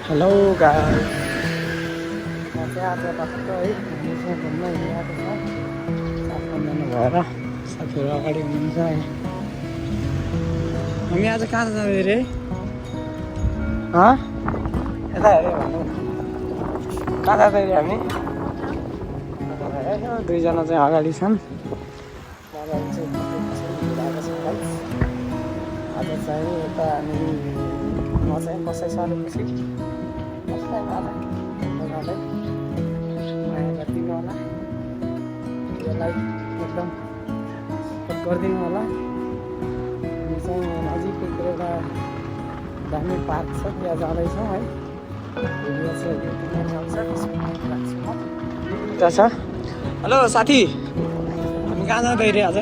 Hello guys, म चाहिँ आज टक्क है हामीसँग घुम्न हिँडिरहेको छ 7-5 जना भएर। साथीहरू अगाडि हुनुहुन्छ है। हामी आज कहाँ जाँदै रे? यता हेऱ्यो भन्नु कहाँ जाँदै रे हामी? दुईजना चाहिँ अगाडि छन्। मलाई चाहिँ हिँडिरहेको छ गाइस। आज चाहिँ यता हामी म चाहिँ कसै सरेपछि माया गरिदिनु होला, यसलाई एकदम सपोर्ट गरिदिनु होला। हामी चाहिँ नजिकैको एउटा दामी पार्क छ, त्यहाँ जाँदैछौँ है। भिडियो चाहिँ त्यहाँ छ। हेलो साथी, हामी कहाँ जाँदै रे आज?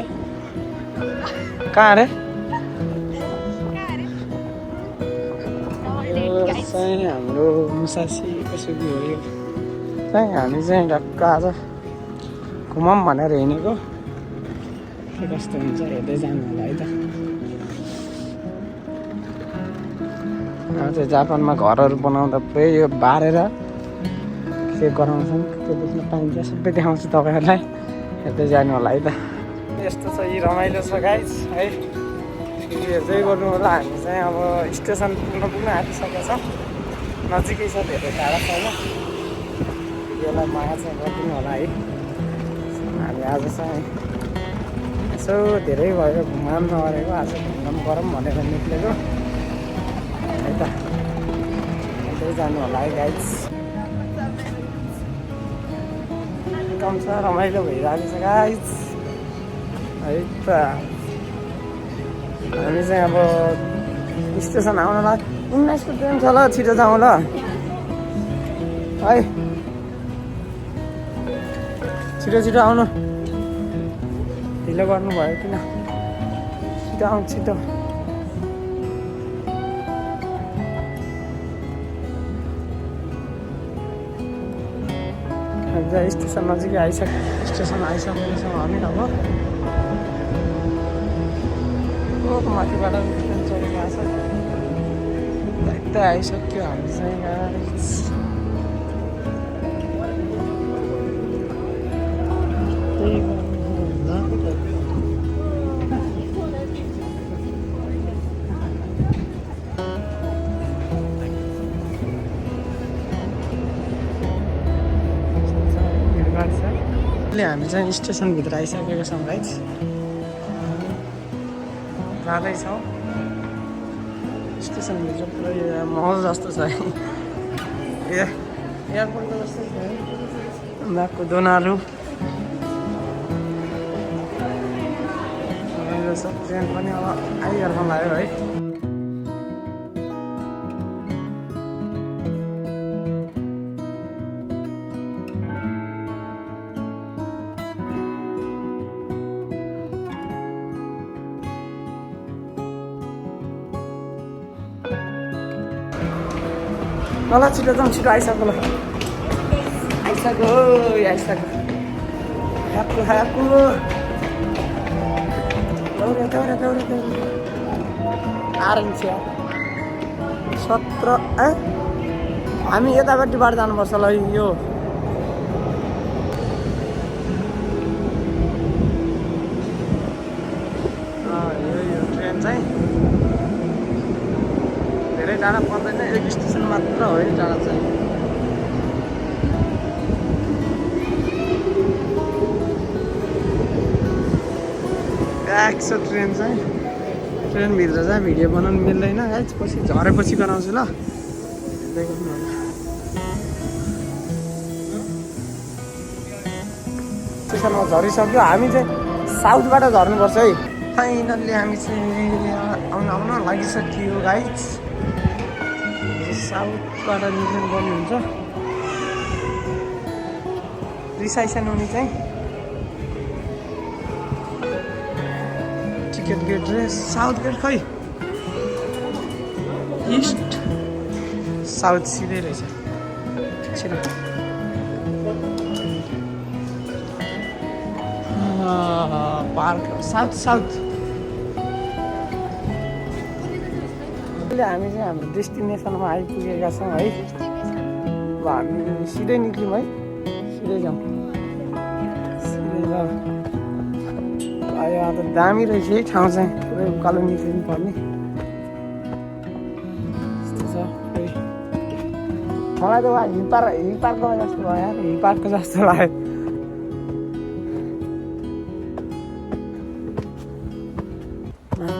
कहाँ अरे? चाहिँ हाम्रो मुसासीको सुकी हो यो चाहिँ। हामी चाहिँ ढक्क आज घुमौँ भनेर हिँडेको। के कस्तो हुन्छ हेर्दै जानु होला है त। चाहिँ जापानमा घरहरू बनाउँदा पुरै यो बारेर के गराउँछन्, के देख्न पाइन्छ सबै देखाउँछु तपाईँहरूलाई, हेर्दै जानु होला है त। यस्तो छ, यी रमाइलो छ गाइस है, हेर्दै गर्नु होला। हामी चाहिँ अब स्टेसन पुग्न आँटिसकेको छ, नजिकै छ, धेरै टाढा छैन। यसलाई माया चाहिँ गरिदिनु होला है। हामी आज चाहिँ यसो धेरै भयो घुम्न नगरेको, आज घुम्न गरौँ भनेर निक्लेको है त। हेर्दै जानु होला है गाइस। एकदम छ रमाइलो भइरहेको छ गाइस है त। हामी चाहिँ अब स्टेसन आउनलाई 19 को ट्रेन छ ल, छिटो जाउँ ल है। छिटो छिटो आउनु, ढिलो गर्नुभयो किन? छिटो आउनु छिटो। स्टेसन नजिकै स्टेसन आइसकेको छौँ हामी अब। माथिबाट ट्रेन चढेको आएको छ, एकदम आइसक्यो हामी चाहिँ गाइस। हामी चाहिँ स्टेसनभित्र आइसकेको छौँ गाइस, जाँदैछौँ। स्टेसनभित्र पुरै महल जस्तो छ है, एयरपोर्टको जस्तो छ है। उनीहरूको दोनाहरू ट्रेन पनि अब आइहाल्नु लाग्यो है। ल छिटो जाउँ, छिटो आइसक्यो ल, आइसक्यो आइसक्यो। दौडे आराम छ 17 हामी यतापट्टिबाट जानुपर्छ ल। यो ट्रेन चाहिँ धेरै टाढा पर्दैन, एक स्टेसन मात्र हो है टाढा चाहिँ। एक्स ट्रेन चाहिँ, ट्रेनभित्र चाहिँ भिडियो बनाउनु मिल्दैन गाइस, पछि झरेपछि गराउँछु ल। स्टेसनमा झरिसक्यो, हामी चाहिँ साउथबाट झर्नुपर्छ है। फाइनल्ली हामी चाहिँ आउन लागिसक्यो गाइस। साउथबाट निक्लिनु पर्ने हुन्छ, रिसाइसन हुने चाहिँ टिकट गेट रे साउथ गेट खै इस्ट साउथ सिधै रहेछ। छिटो पार्क साउथ अहिले हामी चाहिँ हाम्रो डेस्टिनेसनमा आइपुगेका छौँ है। अब हामी सिधै निक्ल्यौँ है, सिधै जाउँ सिधै जाउँ। यहाँ त दामी रहेछ है ठाउँ चाहिँ, पुरै उकालो निक्लिनु पर्ने यस्तो छ। मलाई त हिल पार्कको जस्तो भयो यार, हिल पार्कको जस्तो लाग्यो।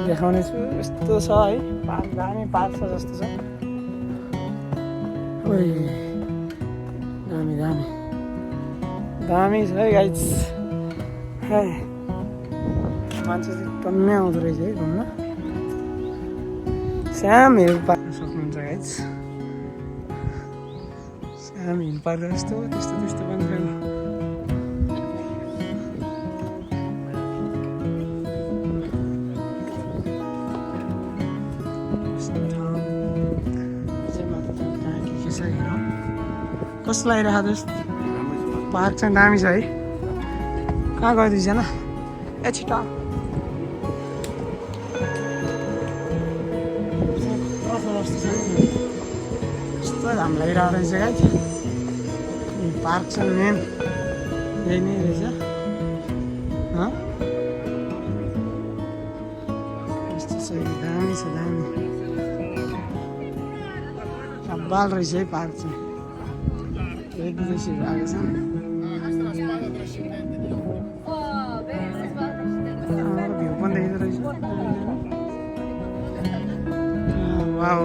देखाउने छु यस्तो छ है पार्क, दामी पार्क छ जस्तो छ। ओइ दामी दामी दामी छ है गाइज। मान्छे चाहिँ टन्नै आउँदो रहेछ है घुम्न। सानो हिल पार्क सक्नुहुन्छ गाइज, सानो हिल पार्क जस्तो त्यस्तो त्यस्तो पनि छैन। कस्तो लागिरहेको दोस्त? पार्क चाहिँ दामी छ है। कहाँ गयो दुईजना? ए छिटो कस्तो घाम लागिरहेको रहेछ गाइज। पार्क छ मेन यही नै रहेछ। यस्तो छ, दामी छ दामी, बाल रहेछ है पार्क चाहिँ। विदेशीहरू आएको छ। भ्यू पनि देखिँदो रहेछ। वाउ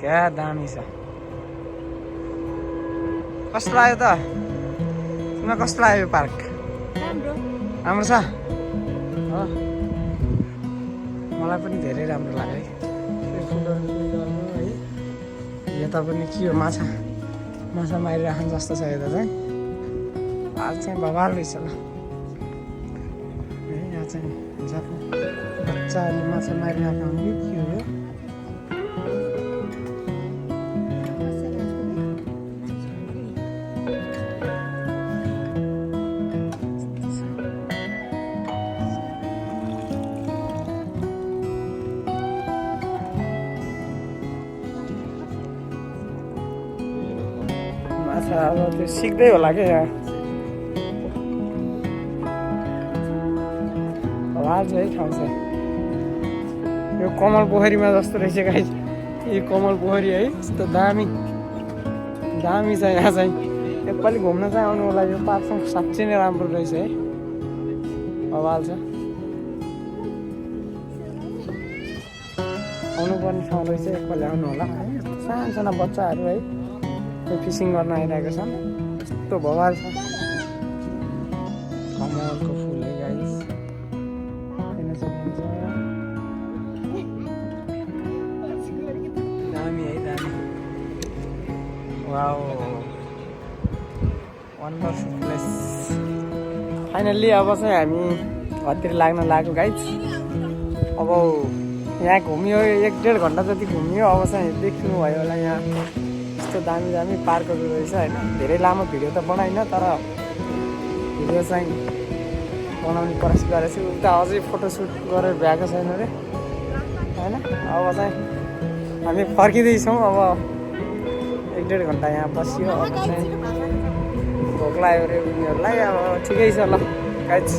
क्या दामी छ। कस्तो लाग्यो त तिमीलाई? कस्तो लाग्यो पार्क? राम्रो छ हो, मलाई पनि धेरै राम्रो लाग्यो है। फुलहरू है, यता पनि के हो माछा मारिराख्नु जस्तो छ यता चाहिँ। आज चाहिँ बवाल रहेछ ल है। यहाँ चाहिँ बच्चाहरूले माछा मारिराख्नु कि के हो यो? अब त्यो सिक्दै होला क्या यहाँ। आवाज है ठाउँ चाहिँ यो कमल पोखरीमा जस्तो रहेछ गाइस। यो कमल पोखरी है, यस्तो दामी दामी छ। यहाँ चाहिँ एकपालि घुम्न चाहिँ आउनु होला। यो पार्क चाहिँ साँच्चै नै राम्रो रहेछ है, आवाज छ। आउनुपर्ने ठाउँ रहेछ, एकपालि आउनु होला है। सानो सानो बच्चाहरू है फिसिङ गर्न आइरहेको छन्, यस्तो बवाल छ। कमलको फुल है गाइस, हेर्न सक्नुहुन्छ। दामी है दामी, वाउ वन्डरफुल प्लेस। फाइनल्ली अब चाहिँ हामी घरतिर लाग्न लाग्यो गाइस। अब यहाँ घुमियो 1-1.5 घन्टा जति घुमियो। अब चाहिँ देख्नु भयो होला यहाँ यस्तो दामी दामी पार्कहरू रहेछ होइन। धेरै लामो भिडियो त बनाइनँ, तर भिडियो चाहिँ बनाउने प्रयास गरेको छु। उता अझै फोटोसुट गरेर भ्याएको छैन अरे होइन। अब चाहिँ हामी फर्किँदैछौँ। अब 1-1.5 घन्टा यहाँ बसियो। अब चाहिँ भोक लाग्यो अरे उनीहरूलाई। अब ठिकै छ ल गाइस।